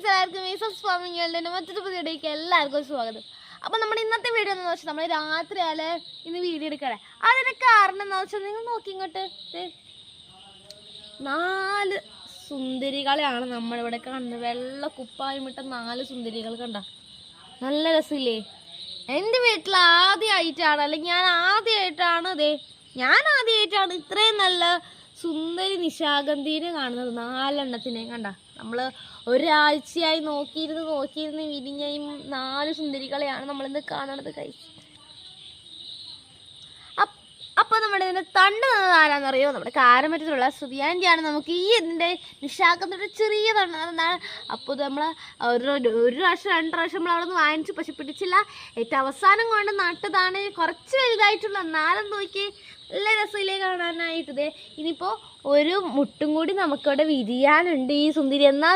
എല്ലാവർക്കും മീസസ് ഫാമിംഗുകളുടെ മറ്റൊരു പുതിയ വീഡിയോയ്ക്ക് എല്ലാവർക്കും സ്വാഗതം. അപ്പം നമ്മുടെ ഇന്നത്തെ വീഡിയോ എന്ന് വെച്ചാൽ നമ്മൾ രാത്രി ആയാലേ ഇന്ന് വീഡിയോ എടുക്കണേ. അതിന് കാരണം എന്താ വെച്ചാൽ നിങ്ങൾ നോക്കി ഇങ്ങോട്ട് 4 സുന്ദരികളെയാണ് നമ്മളിവിടെ കാണുന്നത്. വെള്ള കുപ്പായമിട്ട 4 സുന്ദരികൾ കണ്ട നല്ല രസമില്ലേ? എൻ്റെ വീട്ടിൽ ആദ്യമായിട്ടാണ്, അല്ലെങ്കിൽ ഞാൻ ആദ്യമായിട്ടാണ് ഇത്രയും നല്ല സുന്ദരി നിശാഗന്ധിനെ കാണുന്നത്. 4 എണ്ണത്തിനെ കണ്ട. നമ്മൾ ഒരാഴ്ചയായി നോക്കിയിരുന്ന് വിരിഞ്ഞയും 4 സുന്ദരികളെയാണ് നമ്മളിന്ന് കാണുന്നത്. അപ്പോൾ നമ്മുടെ ഇതിൻ്റെ തണ്ട് തന്നത് ആരാന്നറിയോ? നമ്മുടെ കാരമറ്റത്തുള്ള സുധിയാൻ്റെയാണ് നമുക്ക് ഈ ഇതിൻ്റെ നിശാഗന്ധിയുടെ ചെറിയ തണ്ട് തന്നതാണ്. അപ്പോൾ ഇത് നമ്മൾ ഒരു പ്രാവശ്യം 2 പ്രാവശ്യം നമ്മൾ അവിടെ നിന്ന് വാങ്ങിച്ചു, പക്ഷെ പിടിച്ചില്ല. ഏറ്റവും അവസാനം കൊണ്ട് നട്ടതാണ്. കുറച്ച് വലുതായിട്ടുള്ള, എന്നാലും നോക്കി നല്ല രസമില്ലേ കാണാനായിട്ട്. ഇനിയിപ്പോൾ ഒരു മുട്ടും കൂടി നമുക്കവിടെ വിരിയാനുണ്ട് ഈ സുന്ദരി. എന്നാൽ